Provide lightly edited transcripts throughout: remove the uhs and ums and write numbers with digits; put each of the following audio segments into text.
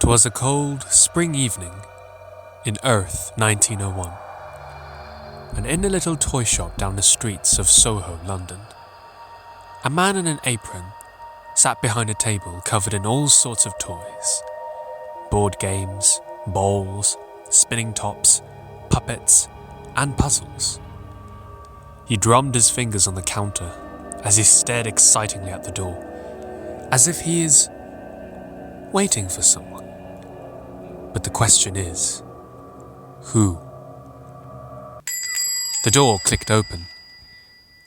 'Twas a cold spring evening in Earth 1901, and in a little toy shop down the streets of Soho, London, a man in an apron sat behind a table covered in all sorts of toys: board games, bowls, spinning tops, puppets, and puzzles. He drummed his fingers on the counter as he stared excitingly at the door, as if he is waiting for someone. But the question is, who? The door clicked open,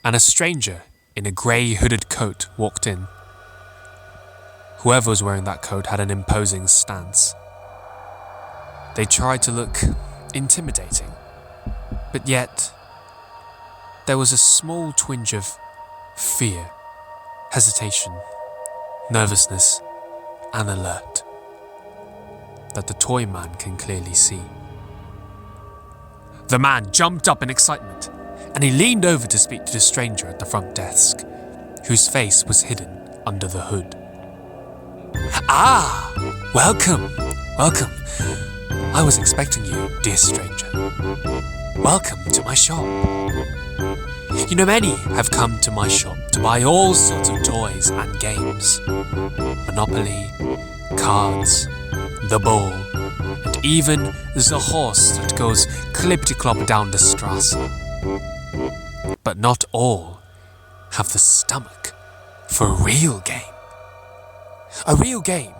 and a stranger in a grey hooded coat walked in. Whoever was wearing that coat had an imposing stance. They tried to look intimidating, but yet there was a small twinge of fear, hesitation, nervousness, and alert that the toy man can clearly see. The man jumped up in excitement, and he leaned over to speak to the stranger at the front desk, whose face was hidden under the hood. "Ah, welcome. I was expecting you, dear stranger. Welcome to my shop. You know, many have come to my shop to buy all sorts of toys and games. Monopoly, cards, the ball, and even the horse that goes clip-clop down the Strasse. But not all have the stomach for a real game." A real game?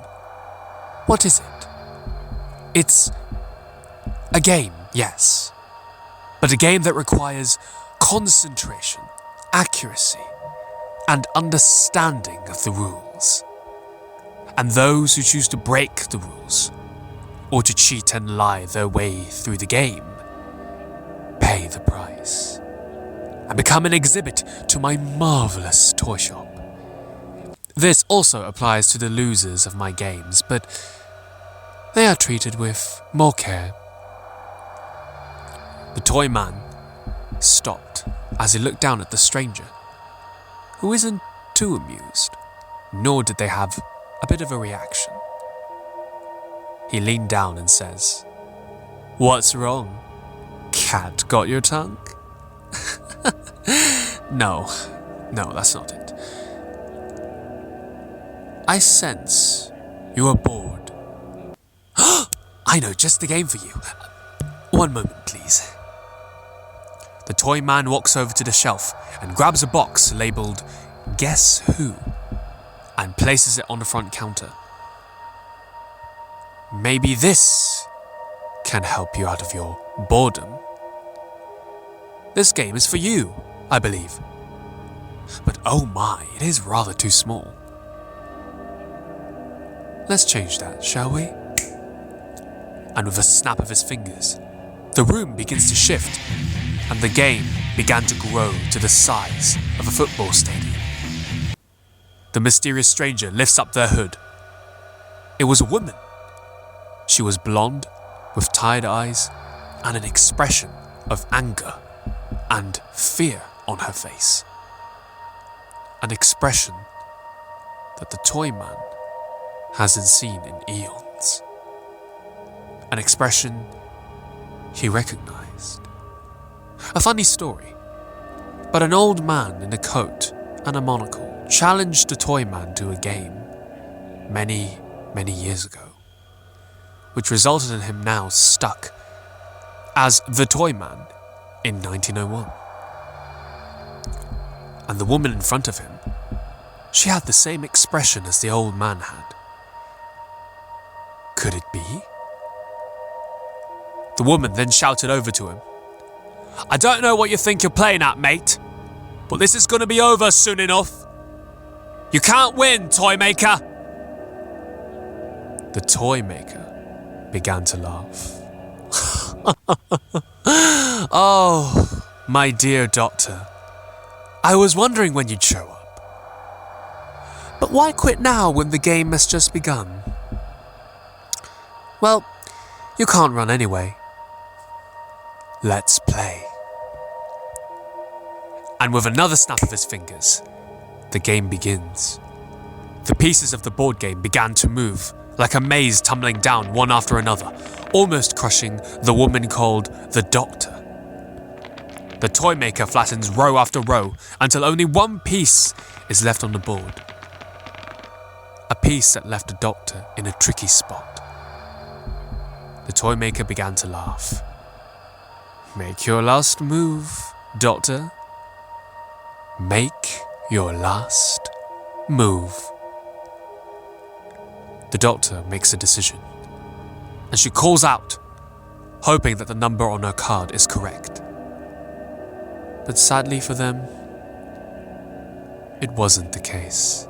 What is it? It's a game, yes, but a game that requires concentration, accuracy, and understanding of the rules. And those who choose to break the rules, or to cheat and lie their way through the game, pay the price and become an exhibit to my marvelous toy shop. This also applies to the losers of my games, but they are treated with more care. The toy man stopped as he looked down at the stranger, who isn't too amused, nor did they have a bit of a reaction. He leaned down and says, "What's wrong? Cat got your tongue?" No, that's not it. "I sense you are bored." "I know just the game for you. One moment, please." The toy man walks over to the shelf and grabs a box labelled "Guess Who" and places it on the front counter. "Maybe this can help you out of your boredom. This game is for you, I believe. But oh my, it is rather too small. Let's change that, shall we?" And with a snap of his fingers, the room begins to shift, and the game began to grow to the size of a football stadium. The mysterious stranger lifts up their hood. It was a woman. She was blonde, with tired eyes, and an expression of anger and fear on her face. An expression that the toy man hasn't seen in eons. An expression he recognized. A funny story, but an old man in a coat and a monocle challenged the toy man to a game many years ago, which resulted in him now stuck as the toy man in 1901. And the woman in front of him, she had the same expression as the old man had. Could it be? The woman then shouted over to him, "I don't know what you think you're playing at, mate, but this is going to be over soon enough. You can't win, Toymaker." The Toymaker began to laugh. "Oh, my dear doctor, I was wondering when you'd show up. But why quit now when the game has just begun? Well, you can't run anyway. Let's play." And with another snap of his fingers, the game begins. The pieces of the board game began to move like a maze tumbling down one after another, almost crushing the woman called the Doctor. The Toymaker flattens row after row until only one piece is left on the board. A piece that left the Doctor in a tricky spot. The Toymaker began to laugh. Make your last move, Doctor. Make your last move. The Doctor makes a decision, and she calls out, hoping that the number on her card is correct. But sadly for them, it wasn't the case.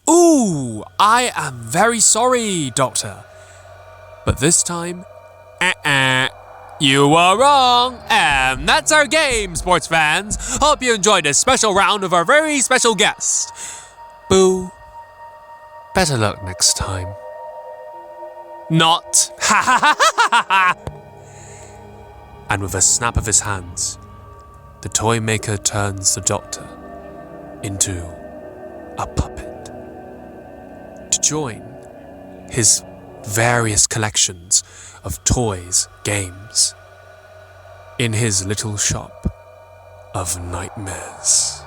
Ooh, I am very sorry, Doctor. But this time, you are wrong. And that's our game, sports fans. Hope you enjoyed this special round of our very special guest. Boo. Better luck next time. Not. And with a snap of his hands, the Toymaker turns the Doctor into a puppet to join his various collections of toys, games, in his little shop of nightmares.